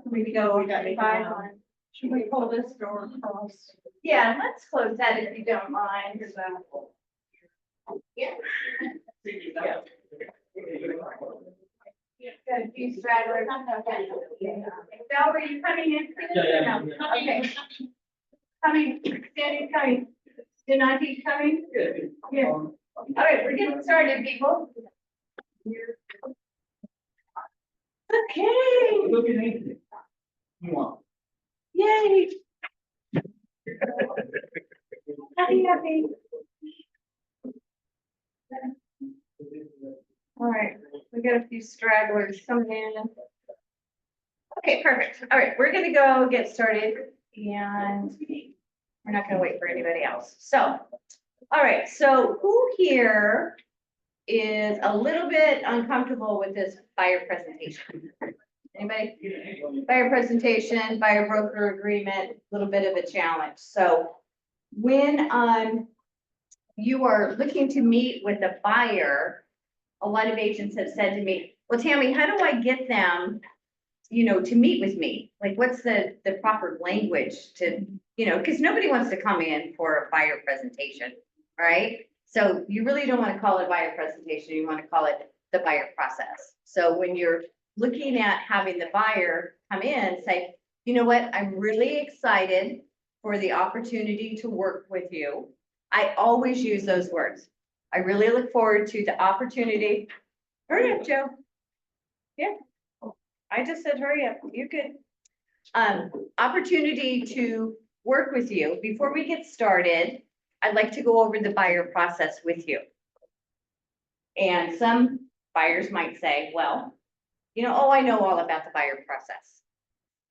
We go 5 on. Should we pull this door across? Yeah, let's close that if you don't mind. Yeah. Got a few stragglers. Val, were you coming in? Yeah. Okay. Coming, Sandy's coming. Denati's coming? Good. Yeah. All right, we're getting started, people. Okay. Look at anything. You want. Yay. Happy. All right, we got a few stragglers coming in. Okay, perfect. All right, we're gonna go get started and we're not gonna wait for anybody else. So, all right, so who here is a little bit uncomfortable with this buyer presentation? Anybody? Buyer presentation, buyer broker agreement, a little bit of a challenge. So when you are looking to meet with a buyer, a lot of agents have said to me, well, Tammy, how do I get them, to meet with me? Like, what's the proper language to, because nobody wants to come in for a buyer presentation, right? So you really don't want to call it a buyer presentation. You want to call it the buyer process. So when you're looking at having the buyer come in, say, you know what, I'm really excited for the opportunity to work with you. I always use those words. I really look forward to the opportunity. Hurry up, Joe. Yeah, I just said hurry up. You could. Opportunity to work with you. Before we get started, I'd like to go over the buyer process with you. And some buyers might say, well, oh, I know all about the buyer process.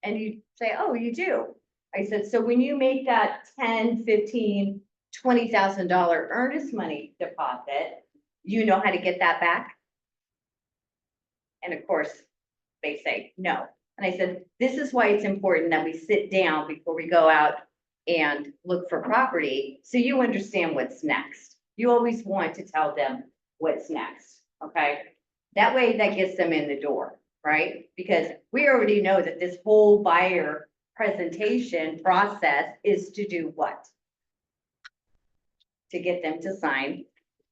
And you say, oh, you do. I said, so when you make that 10, 15, $20,000 earnest money deposit, you know how to get that back? And of course, they say no. And I said, this is why it's important that we sit down before we go out and look for property, so you understand what's next. You always want to tell them what's next, okay? That way that gets them in the door, right? Because we already know that this whole buyer presentation process is to do what? To get them to sign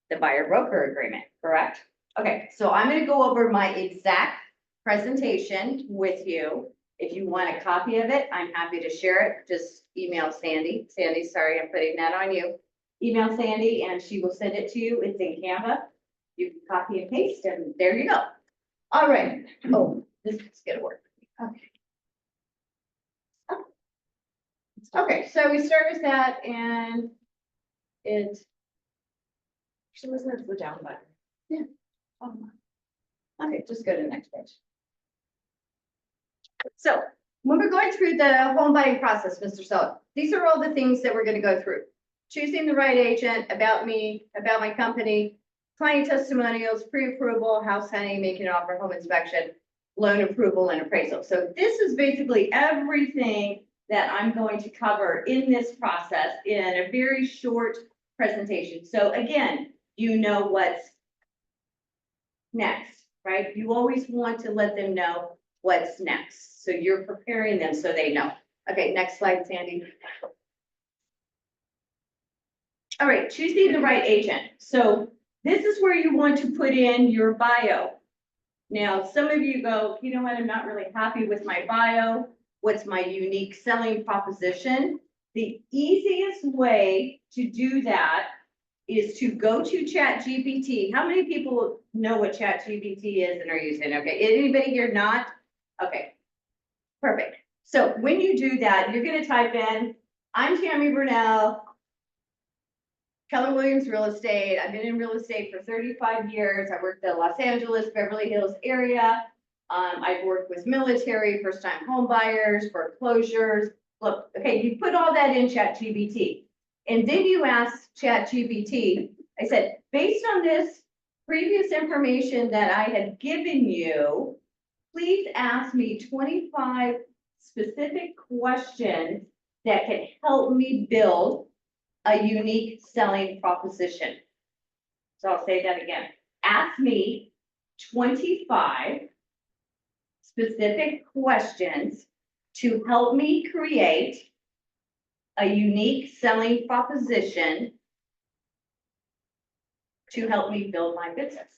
the buyer broker agreement, correct? Okay, so I'm going to go over my exact presentation with you. If you want a copy of it, I'm happy to share it. Just email Sandy. Sandy, sorry, I'm putting that on you. Email Sandy and she will send it to you. It's in Canva. You can copy and paste and there you go. All right. Oh, this is going to work. Okay. Okay, so we start with that and it actually wasn't the down button. Yeah. Okay, just go to the next page. So when we're going through the home buying process, Mr. Seller, these are all the things that we're going to go through. Choosing the right agent, about me, about my company, client testimonials, pre-approval, house hunting, making an offer, home inspection, loan approval, and appraisal. So this is basically everything that I'm going to cover in this process in a very short presentation. So again, you know what's next, right? You always want to let them know what's next. So you're preparing them so they know. Okay, next slide, Sandy. All right, choosing the right agent. So this is where you want to put in your bio. Now, some of you go, you know what, I'm not really happy with my bio. What's my unique selling proposition? The easiest way to do that is to go to ChatGPT. How many people know what ChatGPT is and are using it? Okay, anybody here not? Okay, perfect. So when you do that, you're gonna type in, I'm Tammy Burnell, Keller Williams Real Estate. I've been in real estate for 35 years. I worked the Los Angeles, Beverly Hills area. I've worked with military, first-time home buyers, foreclosures. Look, okay, you put all that in ChatGPT. And then you ask ChatGPT, I said, based on this previous information that I had given you, please ask me 25 specific questions that can help me build a unique selling proposition. So I'll say that again. Ask me 25 specific questions to help me create a unique selling proposition to help me build my business.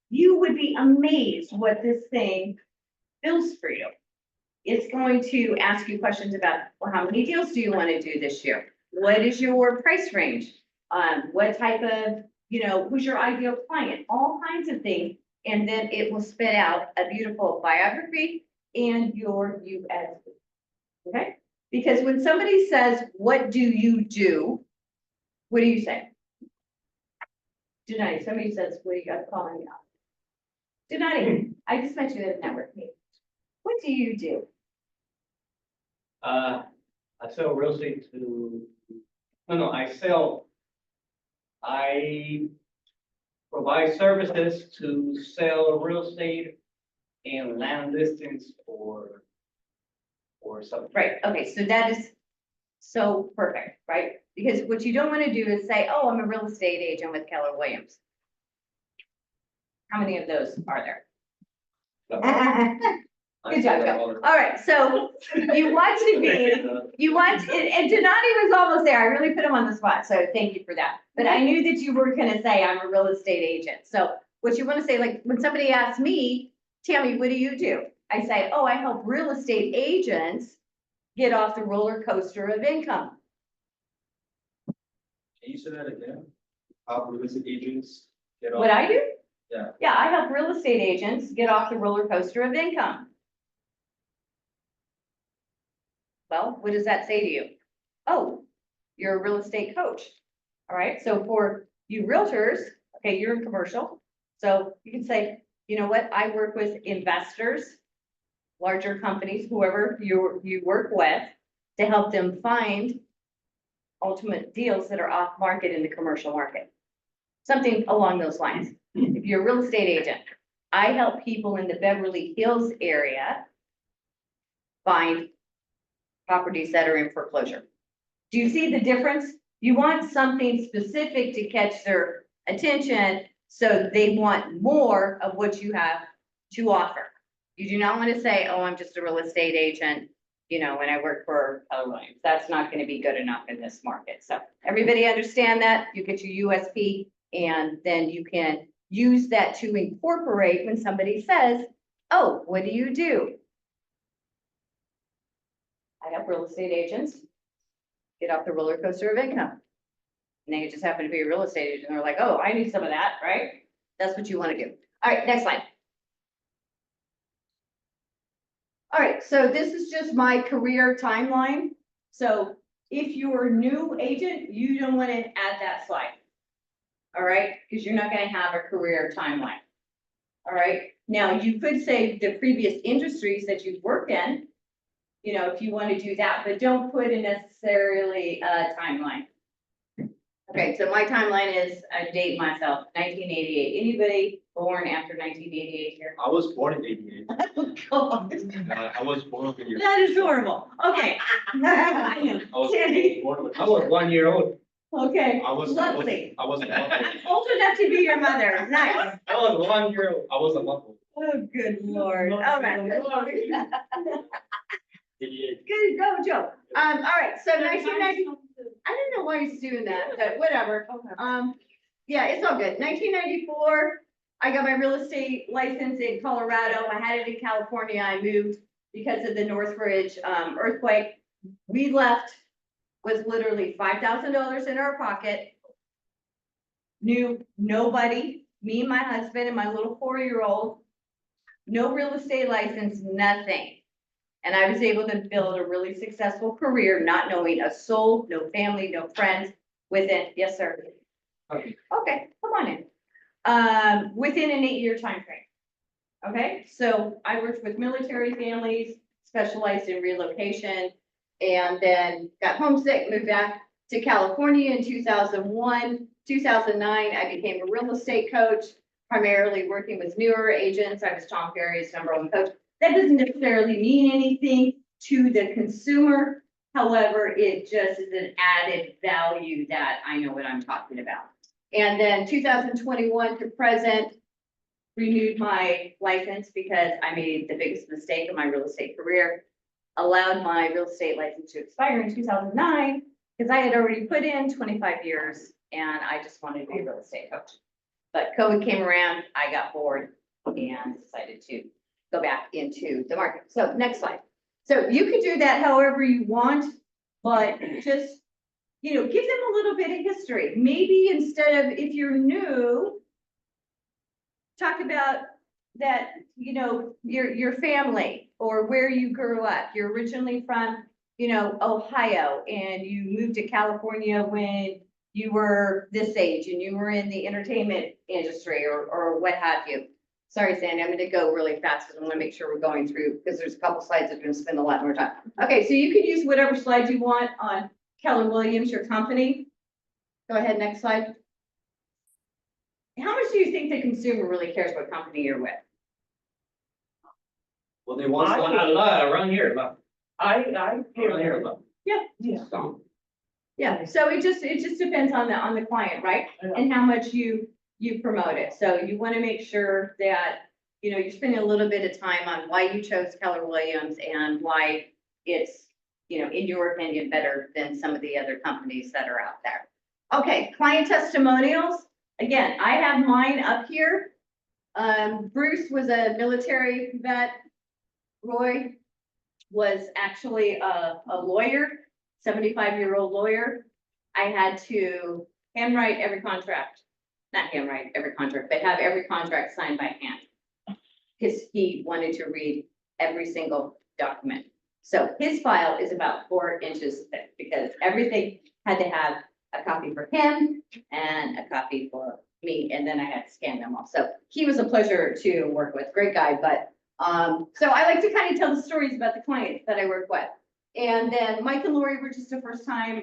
You would be amazed what this thing builds for you. It's going to ask you questions about, well, how many deals do you want to do this year? What is your price range? What type of, who's your ideal client? All kinds of things. And then it will spit out a beautiful biography and your USP. Okay? Because when somebody says, what do you do? What do you say? Deny. Somebody says, what do you got calling me out? Deny. I just met you at a network meeting. What do you do? I sell real estate I provide services to sell real estate and land listings for something. Right, okay, so that is so perfect, right? Because what you don't want to do is say, oh, I'm a real estate agent with Keller Williams. How many of those are there? Good job, Joe. All right, so you want to be, and Donati was almost there. I really put him on the spot, so thank you for that. But I knew that you were gonna say I'm a real estate agent. So what you want to say, like when somebody asks me, Tammy, what do you do? I say, oh, I help real estate agents get off the roller coaster of income. Can you say that again? How real estate agents get off? What I do? Yeah. Yeah, I help real estate agents get off the roller coaster of income. Well, what does that say to you? Oh, you're a real estate coach. All right, so for you realtors, okay, you're in commercial. So you can say, you know what, I work with investors, larger companies, whoever you work with, to help them find ultimate deals that are off market in the commercial market. Something along those lines. If you're a real estate agent, I help people in the Beverly Hills area find properties that are in foreclosure. Do you see the difference? You want something specific to catch their attention, so they want more of what you have to offer. You do not want to say, oh, I'm just a real estate agent, and I work for Keller Williams. That's not going to be good enough in this market. So everybody understand that? You get your USP, and then you can use that to incorporate when somebody says, oh, what do you do? I help real estate agents get off the roller coaster of income. And they just happen to be a real estate agent. They're like, oh, I need some of that, right? That's what you want to do. All right, next slide. All right, so this is just my career timeline. So if you're a new agent, you don't want to add that slide. All right, because you're not going to have a career timeline. All right, now you could say the previous industries that you've worked in, if you want to do that, but don't put in necessarily a timeline. Okay, so my timeline is, I date myself, 1988. Anybody born after 1988 here? I was born in 88. Oh, God. I was born in That is horrible. Okay. I know. I was Sandy. born with. I was 1 year old. Okay, I was. lovely. I was a I'm month. old enough to be your mother. Nice. I was 1 year old. I was a month. Oh, good Lord. All right. 88. Good, go, Joe. All right, so 1990, I don't know why he's doing that, but whatever. Yeah, it's all good. 1994, I got my real estate license in Colorado. I had it in California. I moved because of the Northridge earthquake. We left with literally $5,000 in our pocket. Knew nobody, me and my husband and my little 4-year-old, no real estate license, nothing. And I was able to build a really successful career, not knowing a soul, no family, no friends, within, yes, sir. Okay. Okay, come on in. Within an 8-year time frame. Okay, so I worked with military families, specialized in relocation, and then got homesick, moved back to California in 2001. 2009, I became a real estate coach, primarily working with newer agents. I was Tom Ferry's #1 coach. That doesn't necessarily mean anything to the consumer. However, it just is an added value that I know what I'm talking about. And then 2021 to present, renewed my license because I made the biggest mistake of my real estate career. Allowed my real estate license to expire in 2009 because I had already put in 25 years and I just wanted to be a real estate coach. But COVID came around, I got bored and decided to go back into the market. So next slide. So you can do that however you want, but just, give them a little bit of history. Maybe instead of, if you're new, talk about that, your family or where you grew up. You're originally from, Ohio, and you moved to California when you were this age and you were in the entertainment industry or what have you. Sorry, Sandy, I'm gonna go really fast because I want to make sure we're going through, because there's a couple slides that are gonna spend a lot more time. Okay, so you can use whatever slides you want on Keller Williams, your company. Go ahead, next slide. How much do you think the consumer really cares what company you're with? Well, they want A something. lot around here, about, I around here, about. yeah. Some. Yeah, so it just depends on the client, right? And how much you promote it. So you want to make sure that, you're spending a little bit of time on why you chose Keller Williams and why it's, in your opinion, better than some of the other companies that are out there. Okay, client testimonials. Again, I have mine up here. Bruce was a military vet. Roy was actually a lawyer, 75-year-old lawyer. I had to handwrite every contract, not handwrite every contract, but have every contract signed by hand. Because he wanted to read every single document. So his file is about 4 inches thick because everything had to have a copy for him and a copy for me, and then I had to scan them all. So he was a pleasure to work with, great guy, but so I like to kind of tell the stories about the clients that I work with. And then Mike and Lori were just a first time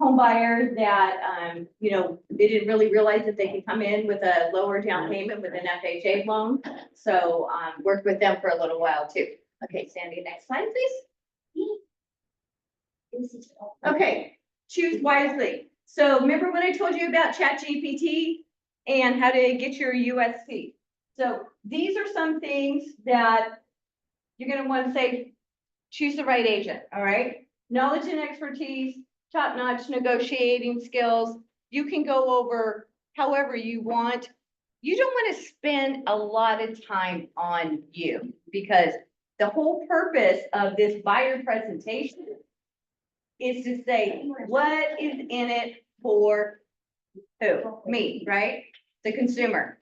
home buyer that, they didn't really realize that they could come in with a lower down payment with an FHA loan. So worked with them for a little while too. Okay, Sandy, next slide, please. Okay, choose wisely. So remember when I told you about ChatGPT and how to get your USP? So these are some things that you're gonna want to say, choose the right agent, all right? Knowledge and expertise, top-notch negotiating skills. You can go over however you want. You don't want to spend a lot of time on you because the whole purpose of this buyer presentation is to say, what is in it for who? Me, right? The consumer.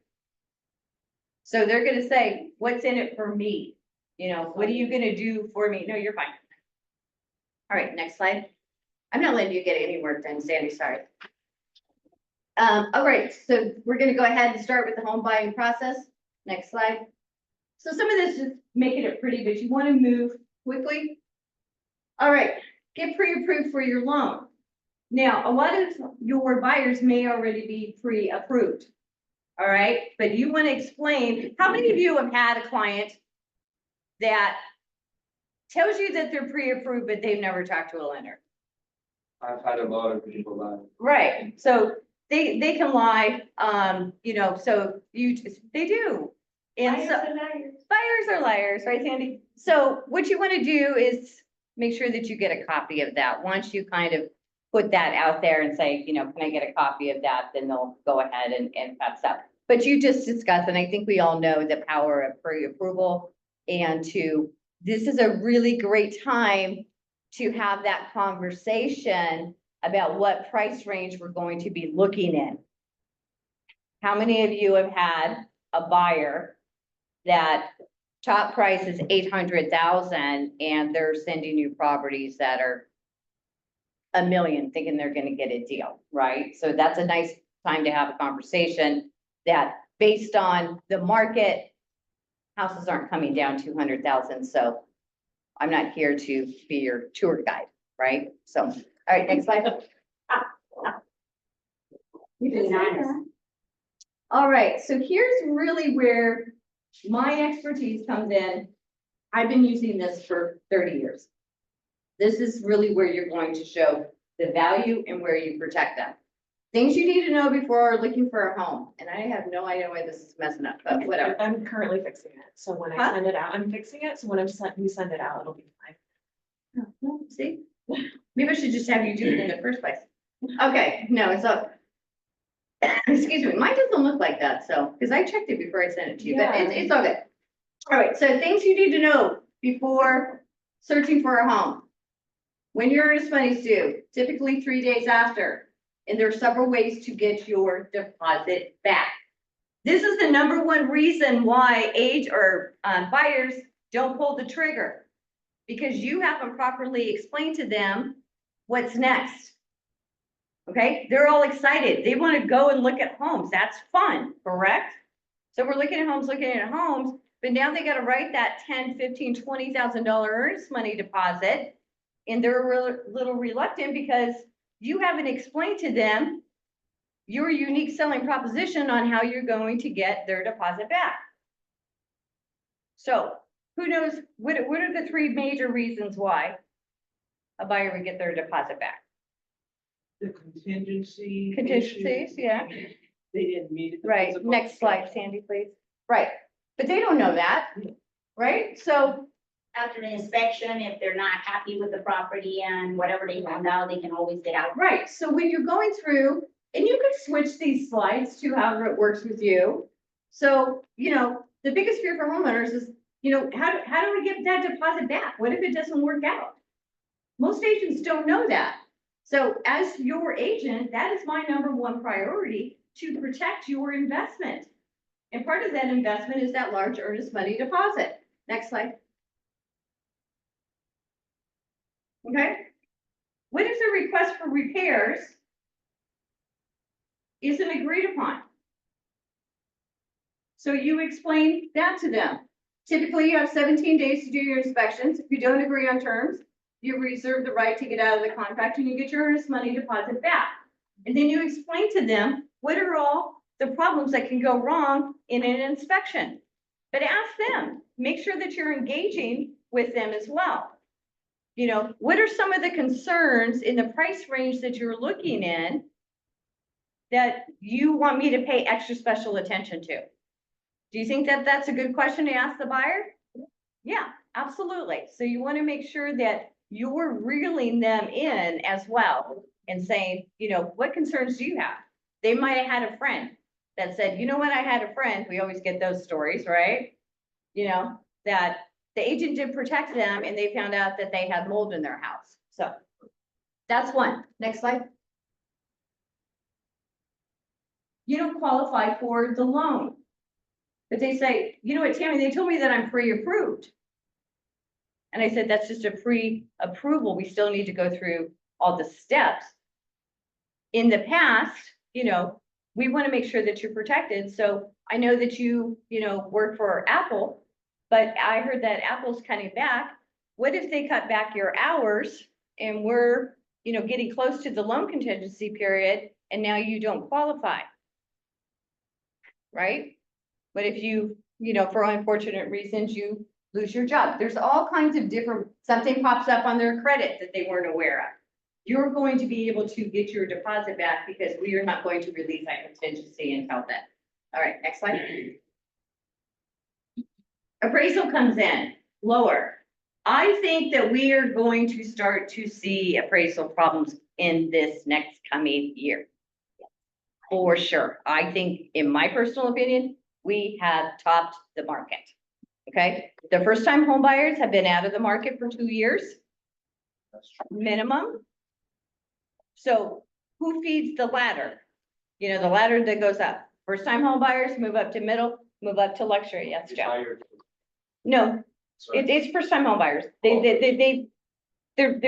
So they're gonna say, what's in it for me? What are you gonna do for me? No, you're fine. All right, next slide. I'm not letting you get any work done, Sandy, sorry. All right, so we're gonna go ahead and start with the home buying process. Next slide. So some of this is making it pretty, but you wanna move quickly. All right, get pre-approved for your loan. Now, a lot of your buyers may already be pre-approved. All right, but you want to explain, how many of you have had a client that tells you that they're pre-approved, but they've never talked to a lender? I've had a lot of people that. Right, so they can lie, so they do. And so buyers are liars, right, Sandy? So what you want to do is make sure that you get a copy of that. Once you kind of put that out there and say, can I get a copy of that? Then they'll go ahead and that's up. But you just discussed, and I think we all know the power of pre-approval this is a really great time to have that conversation about what price range we're going to be looking in. How many of you have had a buyer that top price is 800,000 and they're sending you properties that are $1 million, thinking they're gonna get a deal, right? So that's a nice time to have a conversation that based on the market, houses aren't coming down 200,000. So I'm not here to be your tour guide, right? So, all right, next slide. You did nice. All right, so here's really where my expertise comes in. I've been using this for 30 years. This is really where you're going to show the value and where you protect them. Things you need to know before looking for a home, and I have no idea why this is messing up, but whatever. I'm currently fixing it, so when I Huh? send it out, I'm fixing it, so when we send it out, it'll be fine. Oh, see, maybe I should just have you do it in the first place. Okay, no, it's up. Excuse me, mine doesn't look like that, so, because I checked it before I sent it to you, but Yeah. it's all good. All right, so things you need to know before searching for a home. When your earnest money's due, typically 3 days after, and there are several ways to get your deposit back. This is the number one reason why buyers don't pull the trigger, because you haven't properly explained to them what's next. Okay, they're all excited. They want to go and look at homes. That's fun, correct? So we're looking at homes, but now they got to write that $10,000, $15,000, $20,000 earnest money deposit. And they're a little reluctant because you haven't explained to them your unique selling proposition on how you're going to get their deposit back. So who knows, what are the three major reasons why a buyer would get their deposit back? The contingency. Contingencies, issue. yeah. They didn't meet it. Right, next slide, Sandy, please. Right, but they don't know that, right? So, After the inspection, if they're not happy with the property and whatever they found out, they can always get out. right, so when you're going through, and you can switch these slides to however it works with you. So, the biggest fear for homeowners is, how do we get that deposit back? What if it doesn't work out? Most agents don't know that. So as your agent, that is my number one priority, to protect your investment. And part of that investment is that large earnest money deposit. Next slide. Okay. What if the request for repairs isn't agreed upon? So you explain that to them. Typically, you have 17 days to do your inspections. If you don't agree on terms, you reserve the right to get out of the contract and you get your earnest money deposit back. And then you explain to them what are all the problems that can go wrong in an inspection. But ask them, make sure that you're engaging with them as well. What are some of the concerns in the price range that you're looking in that you want me to pay extra special attention to? Do you think that that's a good question to ask the buyer? Yeah, absolutely. So you want to make sure that you're reeling them in as well and saying, what concerns do you have? They might have had a friend that said, you know what, I had a friend, we always get those stories, right? That the agent did protect them and they found out that they had mold in their house. So that's one. Next slide. You don't qualify for the loan. But they say, you know what, Tammy, they told me that I'm pre-approved. And I said, that's just a pre-approval. We still need to go through all the steps. In the past, we want to make sure that you're protected. So I know that you work for Apple, but I heard that Apple's cutting back. What if they cut back your hours and we're, getting close to the loan contingency period and now you don't qualify? Right? What if you, for unfortunate reasons, you lose your job? There's all kinds of something pops up on their credit that they weren't aware of. You're going to be able to get your deposit back because we are not going to release that contingency until then. All right, next slide. Appraisal comes in lower. I think that we are going to start to see appraisal problems in this next coming year. For sure. I think, in my personal opinion, we have topped the market. Okay, the first time home buyers have been out of the market for 2 years minimum. So who feeds the ladder? The ladder that goes up. First time home buyers move up to middle, move up to luxury. Yes, Joe. No, it's first time home buyers. They're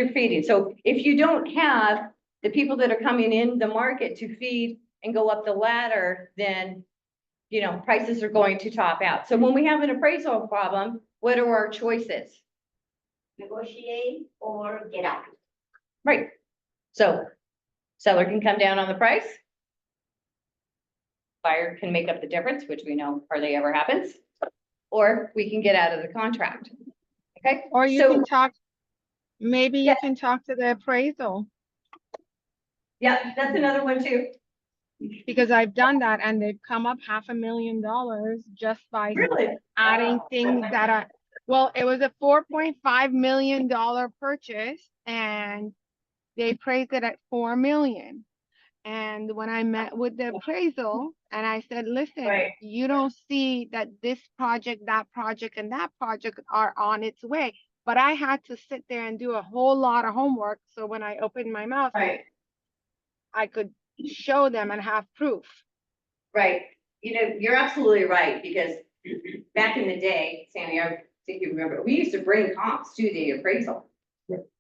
feeding. So if you don't have the people that are coming in the market to feed and go up the ladder, then prices are going to top out. So when we have an appraisal problem, what are our choices? Negotiate or get out. Right. So seller can come down on the price. Buyer can make up the difference, which we know hardly ever happens. Or we can get out of the contract. Okay. Or you So- can talk, maybe Yeah. you can talk to the appraisal. Yeah, that's another one too. Because I've done that and they've come up $500,000 just by Really? adding things that are, well, it was a $4.5 million purchase and they appraised it at 4 million. And when I met with the appraisal and I said, listen, Right. you don't see that this project, that project, and that project are on its way. But I had to sit there and do a whole lot of homework. So when I opened my mouth, Right, I could show them and have proof. right. You know, you're absolutely right, because back in the day, Sammy, I think you remember, we used to bring comps to the appraisal.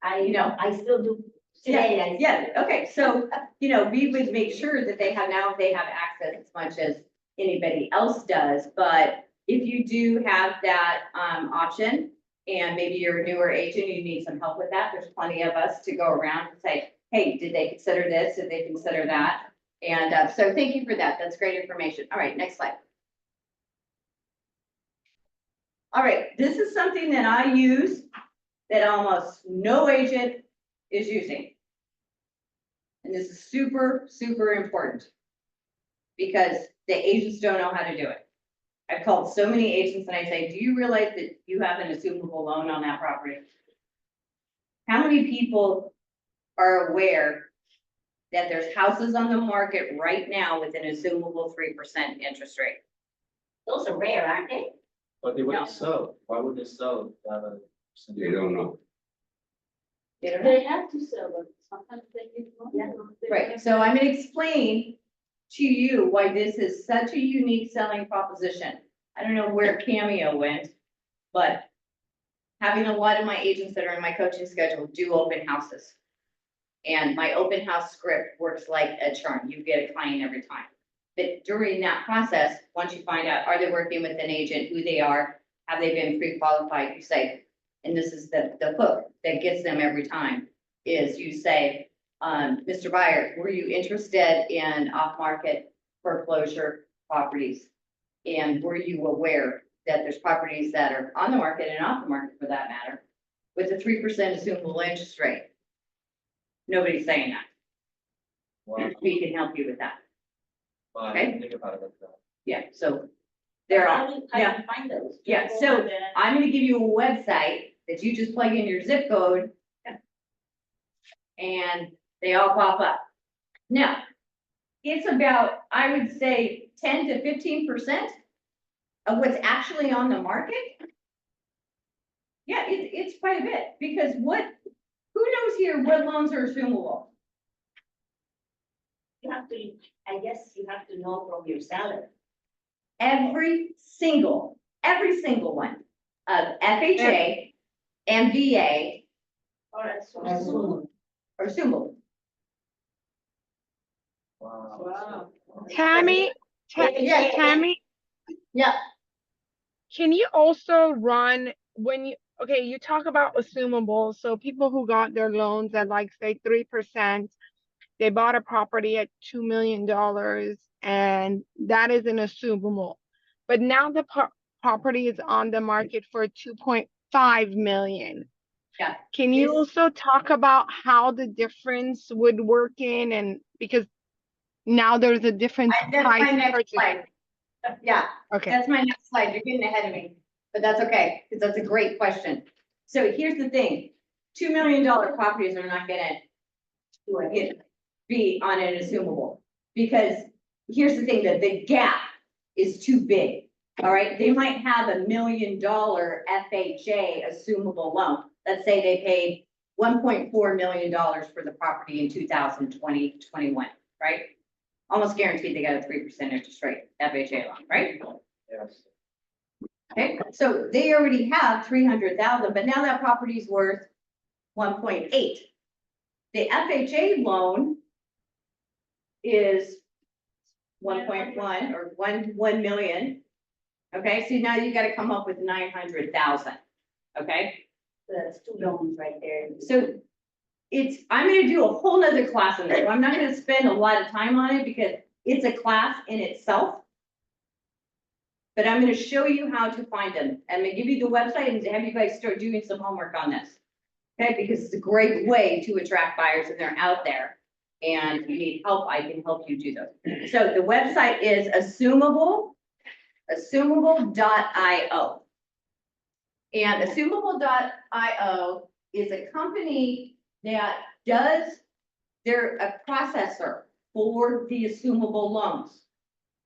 I still do today. I- Yeah, okay, so, you know, we would make sure that they have access as much as anybody else does, but if you do have that, option, and maybe you're a newer agent, you need some help with that, there's plenty of us to go around and say, hey, did they consider this, did they consider that? And, so thank you for that, that's great information. All right, next slide. All right, this is something that I use that almost no agent is using. And this is super, super important because the agents don't know how to do it. I've called so many agents and I say, do you realize that you have an assumable loan on that property? How many people are aware that there's houses on the market right now with an assumable 3% interest rate? Those are rare, aren't they? But they No. wouldn't sell. Why would they sell? They don't know. They don't know. They have to sell them. Sometimes they do. Yeah. Right, so I'm gonna explain to you why this is such a unique selling proposition. I don't know where Cameo went, but having a lot of my agents that are in my coaching schedule do open houses. And my open house script works like a charm. You get a client every time. But during that process, once you find out, are they working with an agent, who they are, have they been pre-qualified, you say, and this is the hook that gets them every time, is you say, Mr. Buyer, were you interested in off-market foreclosure properties? And were you aware that there's properties that are on the market and off the market for that matter, with a 3% assumable interest rate? Nobody's saying that. Wow. We can help you with that. Well, I Okay. didn't think about it like that. Yeah, so there are, How do you find those? Yeah, so I'm gonna give you a website that you just plug in your zip code. And they all pop up. Now, it's about, I would say, 10 to 15% of what's actually on the market. Yeah, it's quite a bit, because who knows here what loans are assumable? You have to, I guess you have to know from your seller. Every single one of FHA and VA Oh, that's so That's cool. are assumable. Wow. Tammy, Yeah. Tammy, Yeah. can you also run when you talk about assumable, so people who got their loans at like say 3%, they bought a property at $2 million and that is an assumable. But now the property is on the market for 2.5 million. Yeah. Can you It's- also talk about how the difference would work in, and because now there's a different That's my price next purchase. slide. Yeah. Okay. That's my next slide. You're getting ahead of me, but that's okay, because that's a great question. So here's the thing, $2 million properties are not gonna be on an assumable, because here's the thing, that the gap is too big. All right, they might have $1 million FHA assumable loan. Let's say they paid $1.4 million for the property in 2020, 21, right? Almost guaranteed they got a 3% interest rate FHA loan, right? Yes. Okay, so they already have 300,000, but now that property's worth 1.8. The FHA loan is 1.1 or 1 million. Okay, so now you gotta come up with 900,000. Okay, That's two loans right there. so I'm gonna do a whole nother class on this. I'm not gonna spend a lot of time on it because it's a class in itself. But I'm gonna show you how to find them. I'm gonna give you the website and have you guys start doing some homework on this. Okay, because it's a great way to attract buyers and they're out there. and you need help, I can help you do those. So the website is assumable.io. And assumable.io is a company that they're a processor for the assumable loans.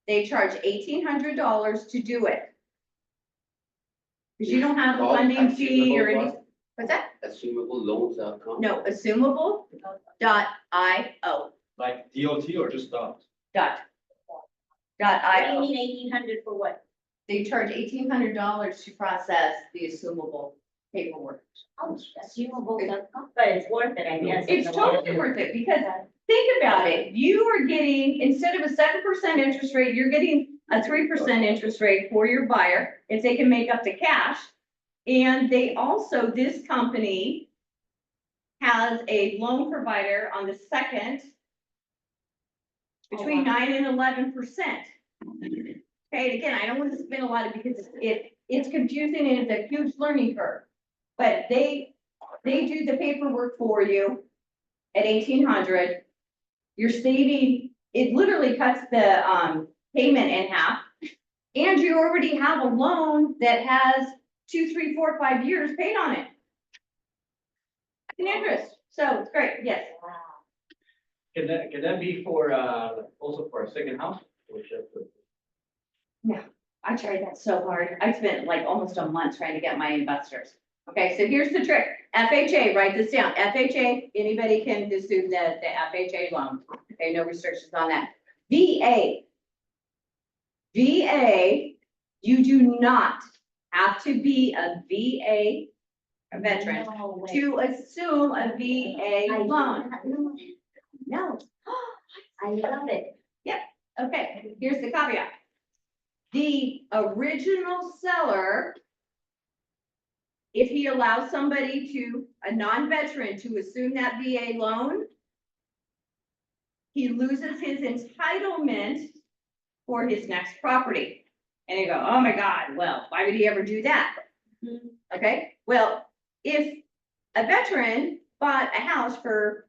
They charge $1,800 to do it. Because you don't have a Oh, funding fee or assumable any, what's that? Assumableloans.com. No, assumable.io. Like DOT or just dot? Dot. What do you .io. need 1,800 for what? They charge $1,800 to process the assumable paperwork. Assumable, but it's worth it, I guess. It's totally worth it, because think about it, you are getting, instead of a 7% interest rate, you're getting a 3% interest rate for your buyer, if they can make up the cash. And they also, this company has a loan provider on the second between 9 and 11%. Okay, and again, I don't want to spend a lot of, because it's confusing and it's a huge learning curve. But they do the paperwork for you at 1,800. You're saving, it literally cuts the payment in half. And you already have a loan that has 2, 3, 4, 5 years paid on it. An interest, so it's great, yes. Can that be for, also for a second house? I tried that so hard. I spent like almost a month trying to get my investors. Okay, so here's the trick. FHA, write this down. FHA, anybody can assume the FHA loan. Okay, no restrictions on that. VA. VA, you do not have to be a VA, a veteran, No way. to assume a VA loan. No. I love it. Okay, here's the caveat. The original seller, if he allows somebody to, a non-veteran, to assume that VA loan, he loses his entitlement for his next property. And you go, oh my God, well, why would he ever do that? Okay, well, if a veteran bought a house for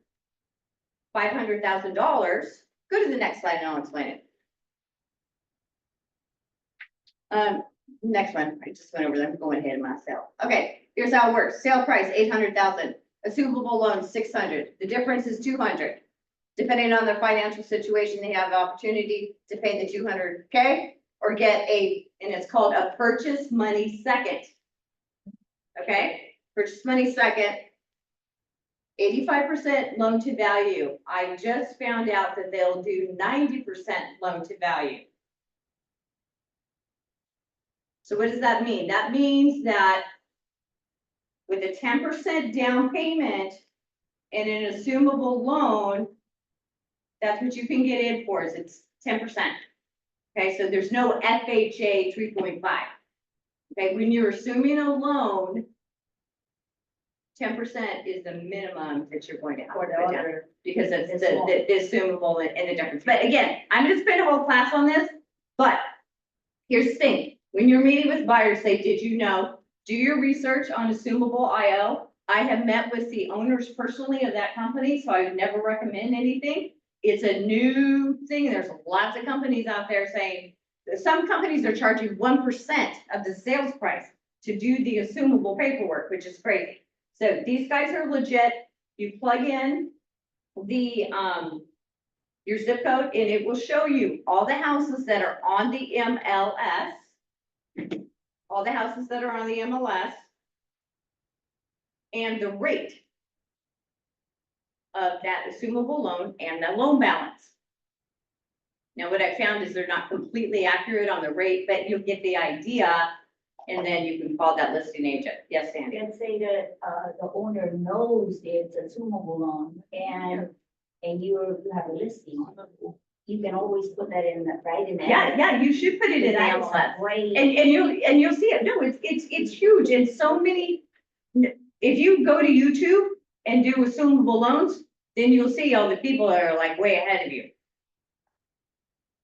$500,000, go to the next slide and I'll explain it. Next one, I just went over them, going ahead of myself. Okay, here's how it works. Sale price, 800,000. Assumable loan, 600. The difference is 200. Depending on their financial situation, they have the opportunity to pay the 200K or get and it's called a purchase money second. Okay, purchase money second, 85% loan to value. I just found out that they'll do 90% loan to value. So what does that mean? That means that with a 10% down payment and an assumable loan, that's what you can get in for, is it's 10%. Okay, so there's no FHA 3.5. Okay, when you're assuming a loan, 10% is the minimum that you're going to have to put down, because it's the assumable and the difference. But again, I'm gonna spend a whole class on this, but here's the thing. When you're meeting with buyers, say, did you know? Do your research on assumable.io. I have met with the owners personally of that company, so I would never recommend anything. It's a new thing. There's lots of companies out there saying, some companies are charging 1% of the sales price to do the assumable paperwork, which is crazy. So these guys are legit. You plug in the your zip code and it will show you all the houses that are on the MLS. All the houses that are on the MLS and the rate of that assumable loan and the loan balance. Now, what I found is they're not completely accurate on the rate, but you'll get the idea, and then you can call that listing agent. Yes, Sandy? And say that, the owner knows it's a assumable loan and you have a listing. You can always put that in, right in there. Yeah, you should put it in the That is MLS. great. And you'll see it. No, it's huge. And so many, if you go to YouTube and do assumable loans, then you'll see all the people that are like way ahead of you.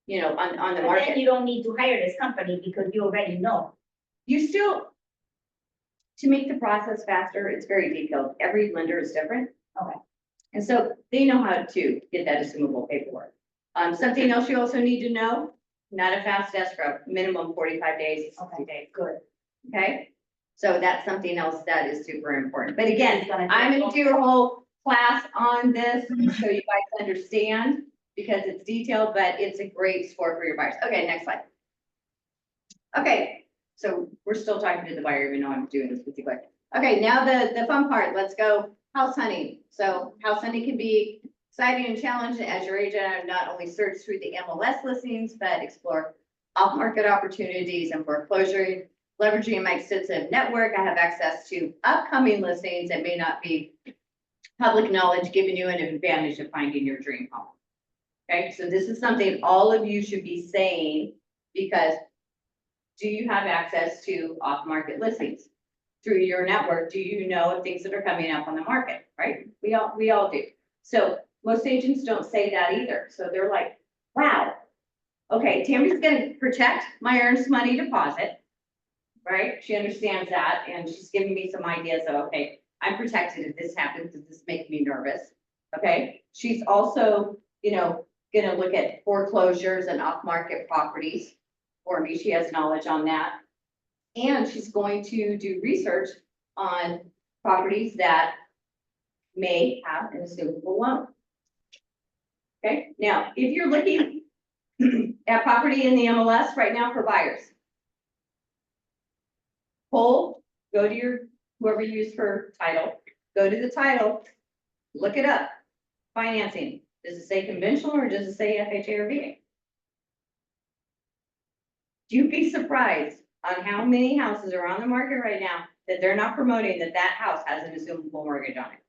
You know, on the But market. then you don't need to hire this company because you already know. You still, to make the process faster, it's very detailed. Every lender is different. Okay. And so they know how to get that assumable paperwork. Something else you also need to know, not a fast escrow, minimum 45 days, 60 days. Good. Okay, so that's something else that is super important. But again, I'm gonna do a whole class on this so you guys understand because it's detailed, but it's a great score for your buyers. Okay, next slide. Okay, so we're still talking to the buyer, even though I'm doing this with you guys. Okay, now the fun part, let's go house hunting. So house hunting can be exciting and challenging. As your agent, I've not only searched through the MLS listings, but explore off-market opportunities and foreclosure. Leveraging my extensive network, I have access to upcoming listings that may not be public knowledge, giving you an advantage of finding your dream home. Okay, so this is something all of you should be saying, because do you have access to off-market listings? Through your network, do you know of things that are coming up on the market, right? We all do. So most agents don't say that either. So they're like, wow, okay, Tammy's gonna protect my earnest money deposit, right? She understands that, and she's giving me some ideas of, okay, I'm protected if this happens, does this make me nervous? Okay, she's also, gonna look at foreclosures and off-market properties for me. She has knowledge on that. And she's going to do research on properties that may have an assumable loan. Okay, now, if you're looking at property in the MLS right now for buyers, go to your, whoever you use for title, go to the title, look it up. Financing, does it say conventional or does it say FHA or VA? You'd be surprised on how many houses are on the market right now that they're not promoting that house has an assumable mortgage on it.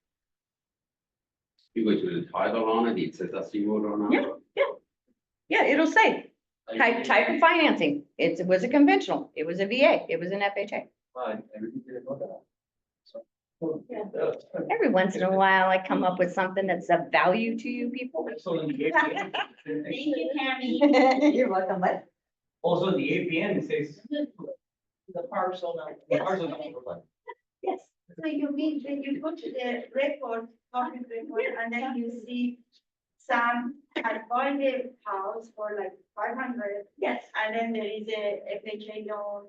You go to the title on it, it says assumed or not? Yeah, it'll say type of financing. It was a conventional, it was a VA, it was an FHA. Fine, everything didn't look at that. So. Every once in a while, I come up with something that's of value to you people. So in the APN. Thank you, Tammy. You're welcome, but Also, in the APN, it says. The parcel number. the parcel number. yes. So you mean when you go to the record, office record, and then you see some had bought a house for like 500, Yes, and then there is a FHA loan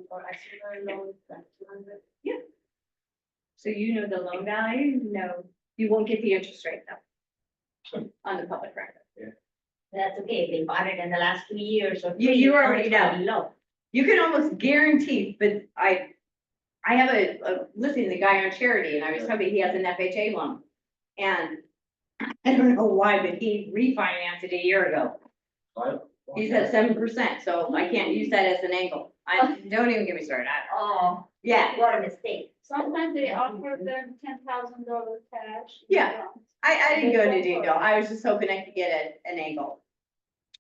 or a similar loan like 200. so you know the loan value, no, you won't get the interest rate though. On the public record. That's okay, if they bought it in the last 2 years or. You already know. Low. You can almost guarantee, but I have a listen, the guy on Charity, and I was telling you, he has an FHA loan. And I don't know why, but he refinanced it a year ago. He's at 7%, so I can't use that as an angle. Don't even get me started. Oh, Yeah, what a mistake. Sometimes they offer them $10,000 cash. Yeah. I didn't go into detail. I was just hoping I could get an angle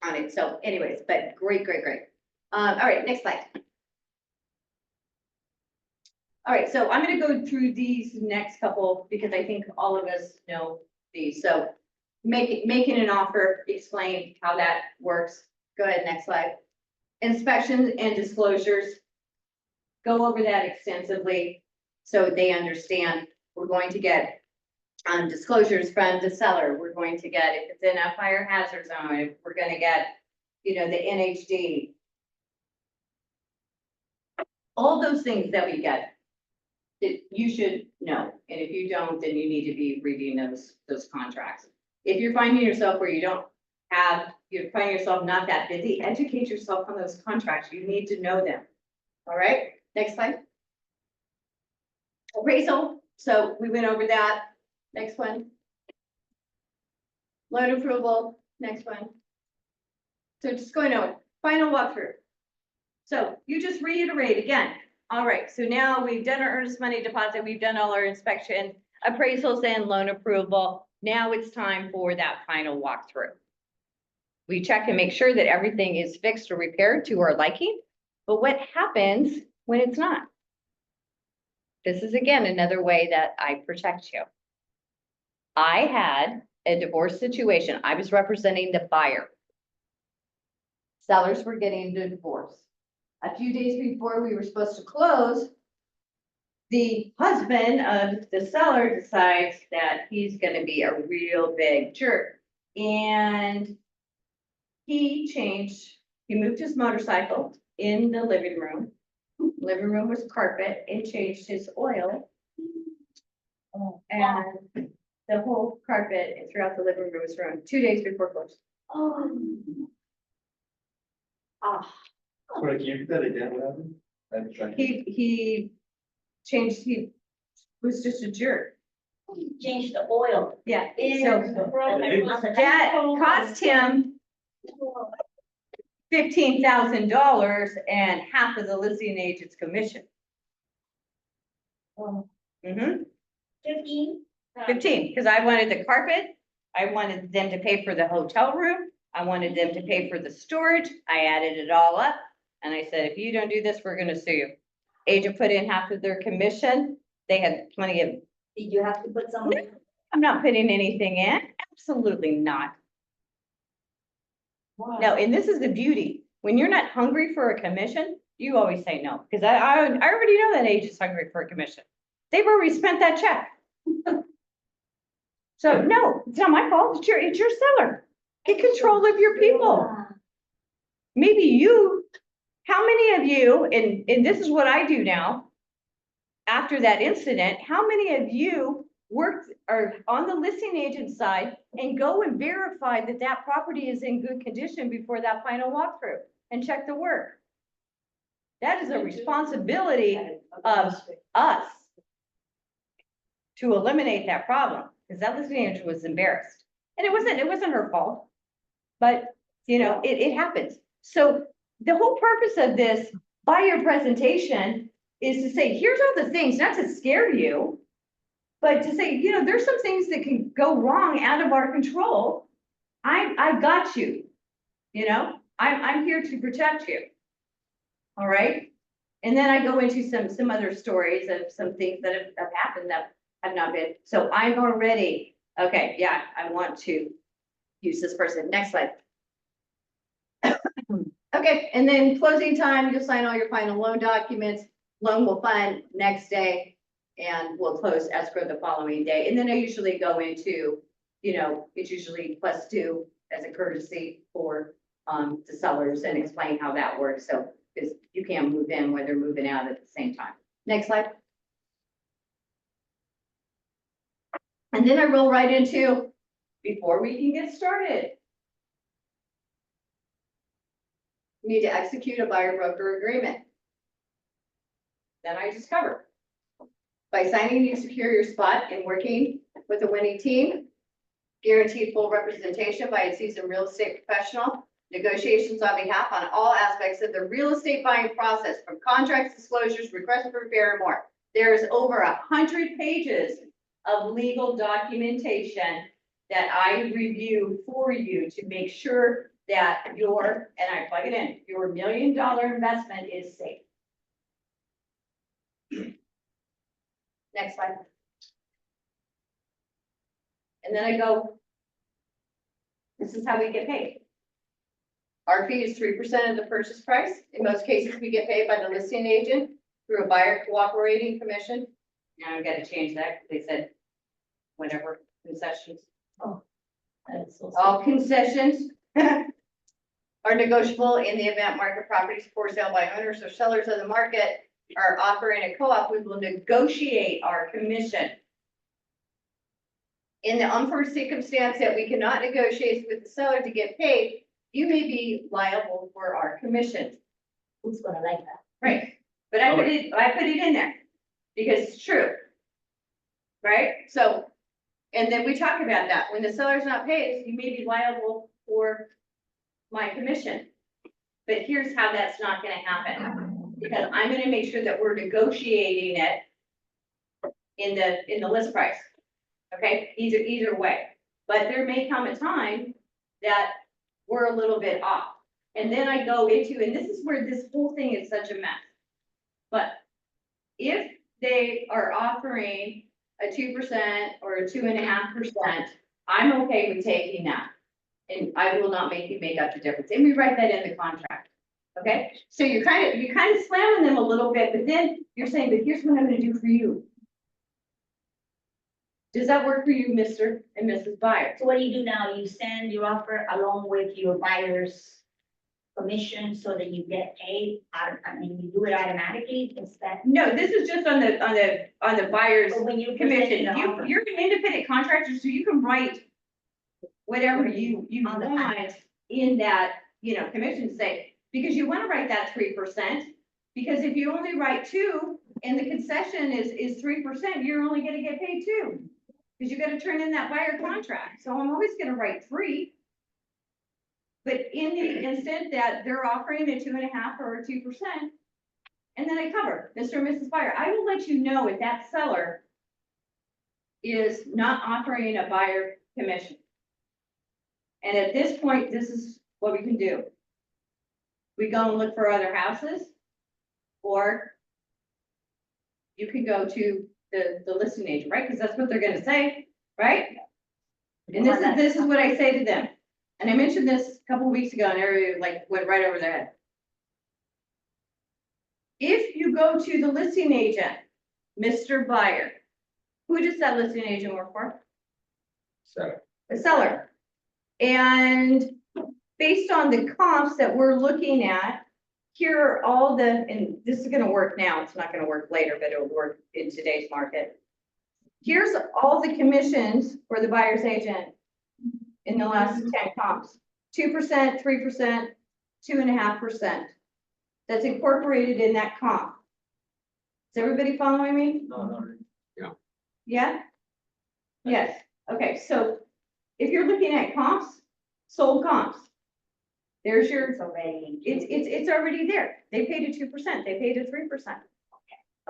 on it. So anyways, but great. All right, next slide. All right, so I'm gonna go through these next couple because I think all of us know these. So making an offer, explain how that works. Go ahead, next slide. Inspections and disclosures. Go over that extensively so they understand. We're going to get disclosures from the seller. We're going to get, if it's in a fire hazard zone, we're gonna get, the NHD. All those things that we get, that you should know. And if you don't, then you need to be reading those contracts. If you're finding yourself where you're finding yourself not that busy, educate yourself on those contracts. You need to know them. All right, next slide. Appraisal, so we went over that. Next one. Loan approval, next one. So just going over, final walkthrough. So you just reiterate again. All right, so now we've done our earnest money deposit, we've done all our inspection, appraisals and loan approval. Now it's time for that final walkthrough. We check and make sure that everything is fixed or repaired to our liking, but what happens when it's not? This is again, another way that I protect you. I had a divorce situation. I was representing the buyer. Sellers were getting the divorce. A few days before we were supposed to close, the husband of the seller decides that he's gonna be a real big jerk. And he moved his motorcycle in the living room. Living room was carpet and changed his oil. And the whole carpet throughout the living room was ruined 2 days before close. Oh. Ah, Sorry, can you repeat that again, what happened? I'm trying. He was just a jerk. change the oil. Yeah, So. so that cost him $15,000 and half of the listing agent's commission. Mhm. 15? 15, because I wanted the carpet, I wanted them to pay for the hotel room, I wanted them to pay for the storage, I added it all up. And I said, if you don't do this, we're gonna sue you. Agent put in half of their commission, they had plenty of, Did you have to put some? I'm not putting anything in, absolutely not. No, and this is the beauty, when you're not hungry for a commission, you always say no, because I already know that agent's hungry for a commission. They've already spent that check. So no, it's not my fault, it's your seller. Get control of your people. Maybe you, how many of you, and this is what I do now. After that incident, how many of you are on the listing agent side and go and verify that that property is in good condition before that final walkthrough and check the work? That is a responsibility of us to eliminate that problem, because that listing agent was embarrassed. And it wasn't her fault, but you know, it happens. So the whole purpose of this buyer presentation is to say, here's all the things, not to scare you, but to say, you know, there's some things that can go wrong out of our control. I got you, you know, I'm here to protect you. All right. And then I go into some other stories of some things that have happened that have not been. So I'm already, okay, yeah, I want to use this person. Next slide. Okay, and then closing time, you'll sign all your final loan documents. Loan will fund next day and we'll close escrow the following day. And then I usually go into, you know, it's usually +2 as a courtesy for the sellers and explain how that works. So because you can't move in when they're moving out at the same time. Next slide. And then I roll right into, before we can get started, we need to execute a buyer broker agreement. Then I just cover. By signing, you secure your spot in working with a winning team, guaranteed full representation by a seasoned real estate professional, negotiations on behalf on all aspects of the real estate buying process, from contracts, disclosures, requests for repair, and more. There is over 100 pages of legal documentation that I review for you to make sure that your, and I plug it in, your $1 million investment is safe. Next slide. And then I go, this is how we get paid. Our fee is 3% of the purchase price. In most cases, we get paid by the listing agent through a buyer cooperating commission. Now I've got to change that, because they said whatever concessions. That's so All concessions are negotiable in the event market properties for sale by owners or sellers of the market are offering a co-op. We will negotiate our commission. In the unforeseen circumstance that we cannot negotiate with the seller to get paid, you may be liable for our commission. Who's gonna like that? Right, but I put it in there because it's true. Right, so, and then we talk about that, when the seller's not paid, you may be liable for my commission. But here's how that's not gonna happen, because I'm gonna make sure that we're negotiating it in the list price. Okay, either way, but there may come a time that we're a little bit off. And then I go into, and this is where this whole thing is such a mess. But if they are offering a 2% or a 2.5%, I'm okay with taking that. And I will not make you make up the difference. And we write that in the contract. Okay, so you're kind of slamming them a little bit, but then you're saying, but here's what I'm gonna do for you. Does that work for you, Mr. and Mrs. Buyer? So what do you do now? You send your offer along with your buyer's commission so that you get paid, I mean, you do it automatically, is that? No, this is just on the buyer's Or when you commission. present the offer? You're an independent contractor, so you can write whatever you On the want in that, commission say, because you want to write that 3%. Because if you only write 2 and the concession is 3%, you're only gonna get paid 2. Because you gotta turn in that buyer contract. So I'm always gonna write 3. But in the instant that they're offering a 2.5 or a 2%, and then I cover, Mr. and Mrs. Buyer, I will let you know if that seller is not offering a buyer commission. And at this point, this is what we can do. We go and look for other houses, or you can go to the listing agent, right? Because that's what they're gonna say, right? And this is what I say to them. And I mentioned this a couple of weeks ago and everybody like went right over their head. If you go to the listing agent, Mr. Buyer, who does that listing agent work for? So, The seller. And based on the comps that we're looking at, here are all the, and this is gonna work now, it's not gonna work later, but it'll work in today's market. Here's all the commissions for the buyer's agent in the last 10 comps. 2%, 3%, 2.5%. That's incorporated in that comp. Is everybody following me? No, not really. Yeah? Yes, okay, so if you're looking at comps, sold comps. There's your, It's already. it's already there. They paid a 2%, they paid a 3%.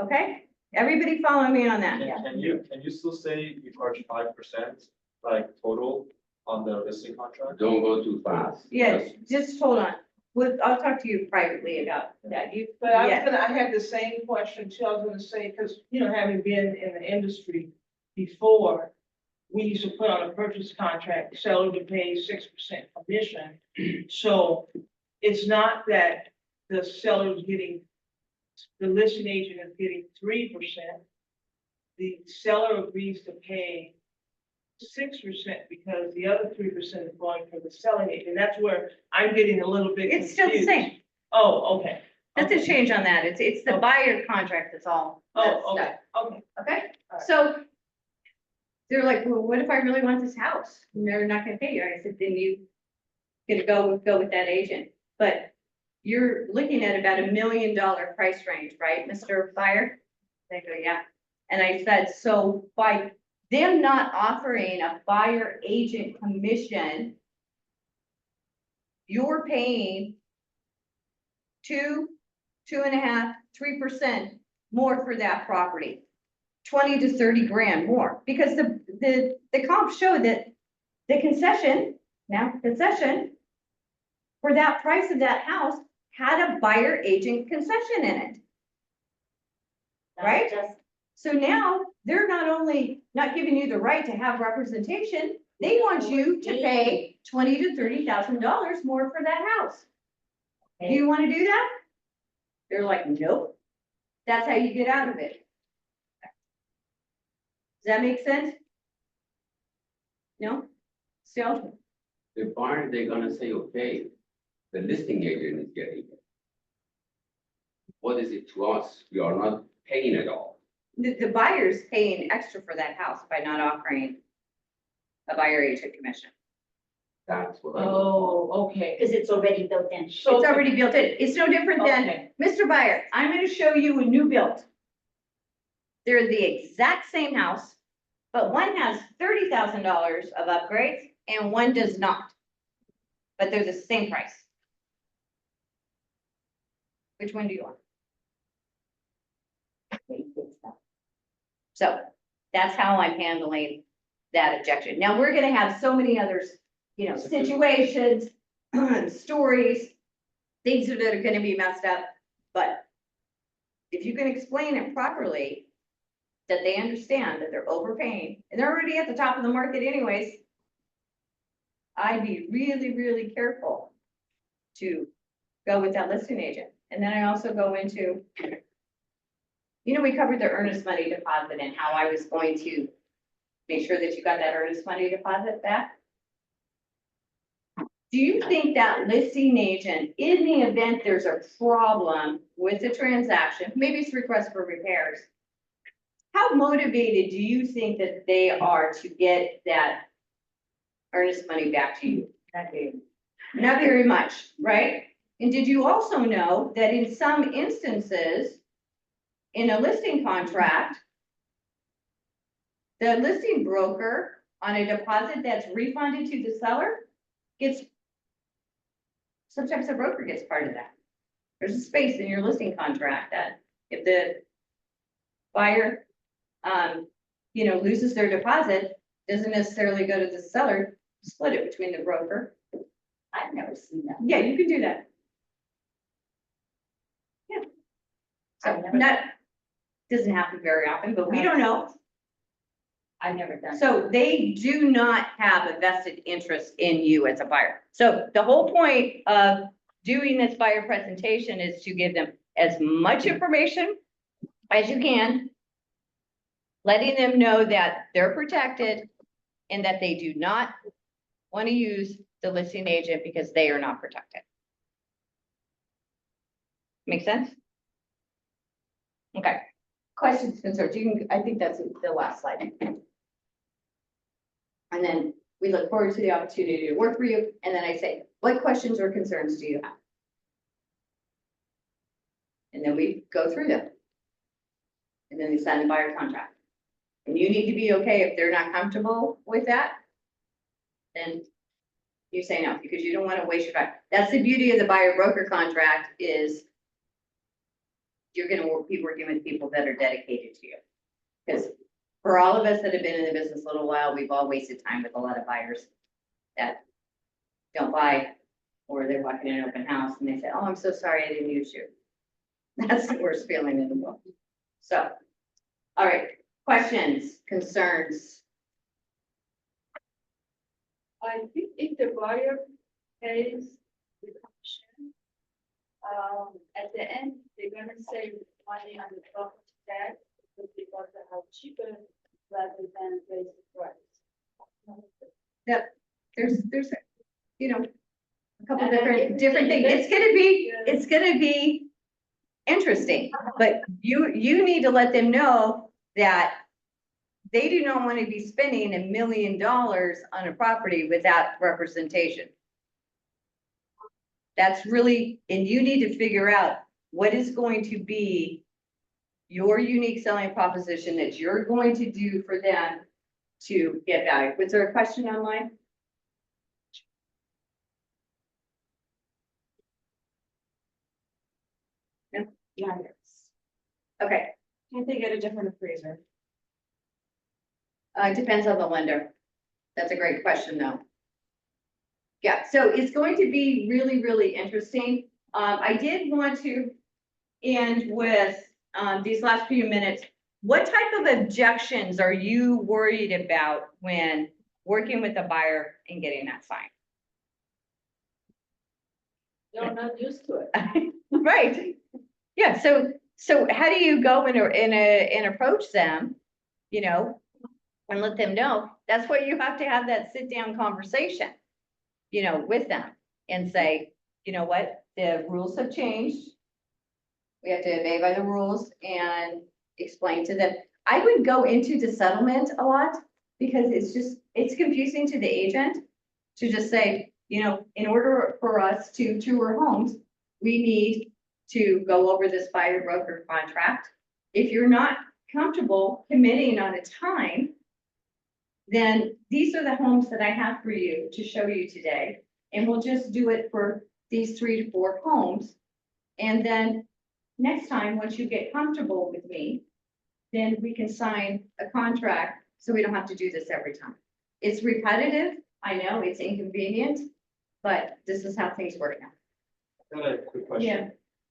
Okay, everybody follow me on that? Can you still say you charge 5%, like total on the listing contract? don't go too fast. Yeah, just hold on. I'll talk to you privately about that. But I Yeah. had the same question too, I was gonna say, because, having been in the industry before, we used to put on a purchase contract, seller to pay 6% commission. So it's not that the seller is getting, the listing agent is getting 3%. The seller agrees to pay 6% because the other 3% is going for the selling agent. That's where I'm getting a little bit It's still the confused. same. Oh, okay. Nothing changed on that. It's the buyer contract that's all. that Oh, okay, stuff. okay. Okay, All right. so they're like, well, what if I really want this house? And they're not gonna pay you. I said, then you gonna go with that agent. But you're looking at about $1 million price range, right, Mr. Buyer? They go, yeah. And I said, so by them not offering a buyer agent commission, you're paying 2.5, 3% more for that property. 20 to 30 grand more, because the comps show that the concession for that price of that house had a buyer agent concession in it. Right? Just, So now they're not only not giving you the right to have representation, they want you to pay $20,000 to $30,000 more for that house. Do you want to do that? They're like, nope. That's how you get out of it. Does that make sense? No? Still? The buyer, they're gonna say, okay, the listing agent is getting it. What is it to us? We are not paying it all. The buyer's paying extra for that house by not offering a buyer agent commission. That's what I. Oh, okay. because it's already built in. So It's already built in. It's no different than, Okay. Mr. Buyer, I'm gonna show you a new build. They're the exact same house, but one has $30,000 of upgrades and one does not. But they're the same price. Which one do you want? So that's how I'm handling that objection. Now, we're gonna have so many others, situations, stories, things that are gonna be messed up, but if you can explain it properly, that they understand that they're overpaying, and they're already at the top of the market anyways, I'd be really, really careful to go with that listing agent. And then I also go into, we covered the earnest money deposit and how I was going to make sure that you got that earnest money deposit back. Do you think that listing agent, in the event there's a problem with the transaction, maybe it's request for repairs, how motivated do you think that they are to get that earnest money back to you? Not very much, right? And did you also know that in some instances, in a listing contract, the listing broker on a deposit that's refunded to the seller gets, sometimes the broker gets part of that. There's a space in your listing contract that if the buyer, loses their deposit, doesn't necessarily go to the seller, split it between the broker. I've never seen that. Yeah, you can do that. Yeah. So doesn't happen very often, but we don't know. I've never done. So they do not have a vested interest in you as a buyer. So the whole point of doing this buyer presentation is to give them as much information as you can, letting them know that they're protected and that they do not want to use the listing agent because they are not protected. Make sense? Okay. Questions, concerns? I think that's the last slide. And then we look forward to the opportunity to work for you. And then I say, what questions or concerns do you have? And then we go through them. And then we sign the buyer contract. And you need to be okay if they're not comfortable with that. Then you say no, because you don't want to waste your time. That's the beauty of the buyer broker contract is you're going to be working with people that are dedicated to you. Because for all of us that have been in the business a little while, we've all wasted time with a lot of buyers that don't buy, or they're walking in an open house and they say, oh, I'm so sorry I didn't use you. That's the worst feeling in the world. So, all right, questions, concerns? I think if the buyer pays the commission, at the end, they're gonna save money on the property tax because they have cheaper rather than raise the price. There's, a couple And different things. it's- It's gonna be interesting, but you need to let them know that they do not want to be spending $1 million on a property without representation. That's really, and you need to figure out what is going to be your unique selling proposition that you're going to do for them to get value. Was there a question online? No? Okay, Can't they get a different appraiser? it depends on the lender. That's a great question, though. Yeah, so it's going to be really, really interesting. I did want to end with, these last few minutes. What type of objections are you worried about when working with a buyer and getting that signed? They're not used to it. Right. Yeah, so how do you go and approach them, and let them know? That's where you have to have that sit-down conversation, with them and say, you know what, the rules have changed. We have to obey by the rules and explain to them. I would go into the settlement a lot because it's confusing to the agent to just say, in order for us to tour homes, we need to go over this buyer broker contract. If you're not comfortable committing on a time, then these are the homes that I have for you to show you today. And we'll just do it for these 3 to 4 homes. And then next time, once you get comfortable with me, then we can sign a contract so we don't have to do this every time. It's repetitive. I know it's inconvenient, but this is how things work now. I got a quick question. Yeah.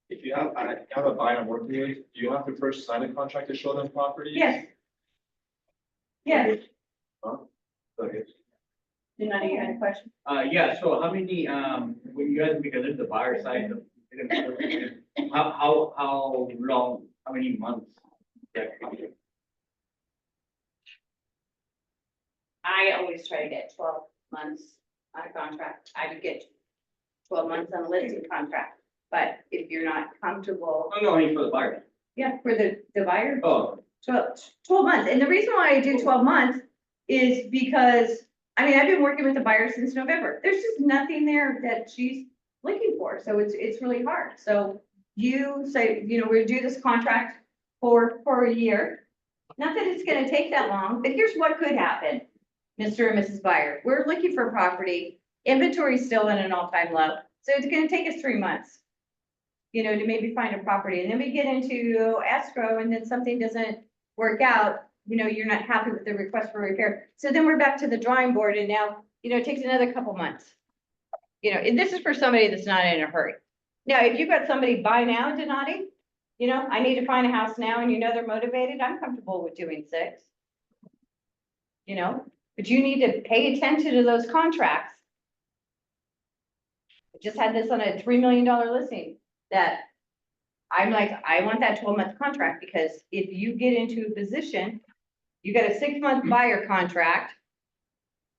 If you have a buyer working with, do you have to first sign a contract to show them property? Yes. Yes. Huh? Okay. Did not you had a question? Yeah, so how many, when you guys, because there's the buyer side, How long, how many months? that contract? I always try to get 12 months on a contract. I would get 12 months on a listing contract. But if you're not comfortable, Oh, no, I mean for the buyer. yeah, for the buyer, Oh, 12 months. And the reason why I do 12 months is because, I mean, I've been working with the buyer since November. There's just nothing there that she's looking for. So it's really hard. So you say, you know, we'll do this contract for a year. Not that it's gonna take that long, but here's what could happen, Mr. and Mrs. Buyer. We're looking for property. Inventory is still in an all-time low. So it's gonna take us 3 months, you know, to maybe find a property. And then we get into escrow and then something doesn't work out, you know, you're not happy with the request for repair. So then we're back to the drawing board and now, you know, it takes another couple months. You know, and this is for somebody that's not in a hurry. Now, if you've got somebody buy now, Donati, you know, I need to find a house now and you know they're motivated, I'm comfortable with doing 6. You know, but you need to pay attention to those contracts. I just had this on a $3 million listing that I'm like, I want that 12-month contract because if you get into a position, you got a 6-month buyer contract,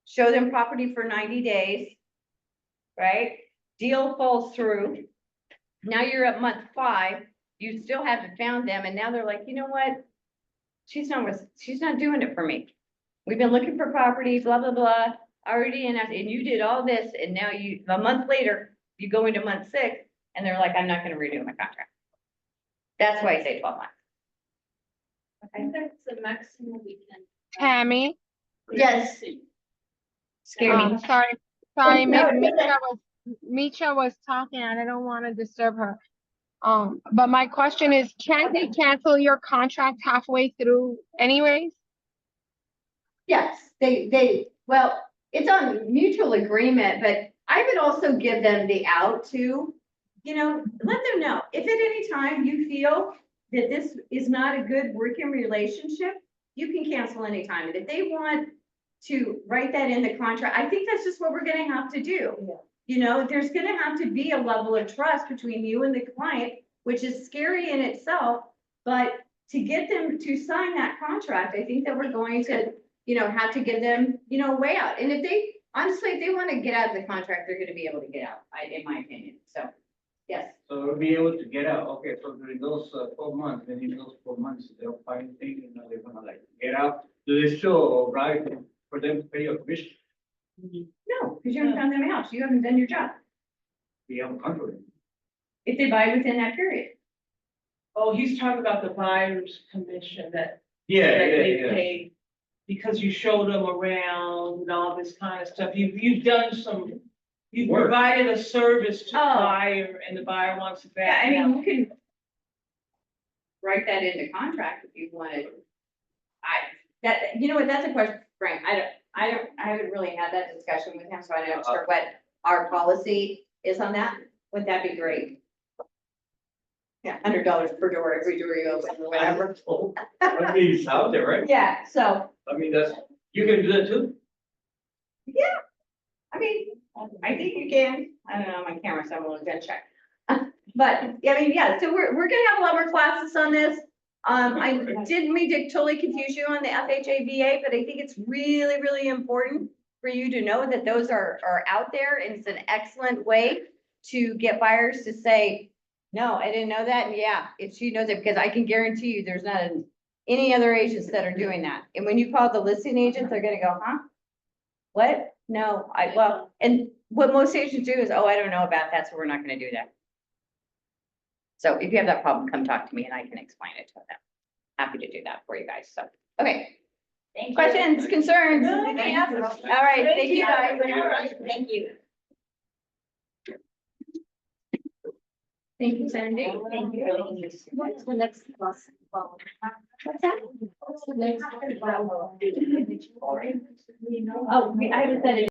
show them property for 90 days, right? Deal falls through. Now you're at month 5, you still haven't found them, and now they're like, you know what? She's not doing it for me. We've been looking for property, blah, blah, blah, already and you did all this, and now a month later, you go into month 6, and they're like, I'm not gonna renew my contract. That's why I say 12 months. I think that's the maximum we can. Tammy, Yes. Scare me. sorry, No, Misha was talking and I don't want to disturb her. But my question is, can't they cancel your contract halfway through anyways? Yes, well, it's on mutual agreement, but I would also give them the out to, you know, let them know if at any time you feel that this is not a good working relationship, you can cancel anytime. And if they want to write that in the contract, I think that's just what we're gonna have to do. Yeah. You know, there's gonna have to be a level of trust between you and the client, which is scary in itself, but to get them to sign that contract, I think that we're going to, you know, have to give them, you know, a way out. And if they, honestly, if they want to get out of the contract, they're gonna be able to get out, in my opinion. So, yes. so we'll be able to get out, okay, so during those 4 months, then in those 4 months, they'll find things, you know, they're gonna like get out. Do they still right for them to pay your commission? No, because you haven't found them a house. You haven't done your job. We have a contract. If they buy within that period. Oh, he's talking about the buyer's commission that Yeah, they pay because you showed them around and all this kind of stuff. You've done some, you've Work. provided a service to the Oh. buyer and the buyer wants it Yeah, back. I mean, you can write that into contract if you wanted. You know what, that's a question, Frank. I haven't really had that discussion with him, so I'm not sure what our policy is on that. Would that be great? Yeah, $100 per door, every door you open or whatever. I mean, it's out there, right? Yeah, so, I mean, you can do that too? I mean, I think you can. I don't know, my camera, so I'm gonna check. But, yeah, I mean, yeah, so we're gonna have a lot more classes on this. I didn't mean to totally confuse you on the FHA, but I think it's really, really important for you to know that those are out there, and it's an excellent way to get buyers to say, no, I didn't know that, and yeah, if she knows it, because I can guarantee you, there's not any other agents that are doing that. And when you call the listing agents, they're gonna go, huh? What? No, and what most agents do is, oh, I don't know about that, so we're not gonna do that. So if you have that problem, come talk to me and I can explain it to them. Happy to do that for you guys, so, okay. Thank you. Questions, concerns? No, Anything thank else? you. All right, thank you guys. Thank you. Thank you, Sandy. Thank you. What's the next class? What's that? What's the next? Oh, I haven't said it.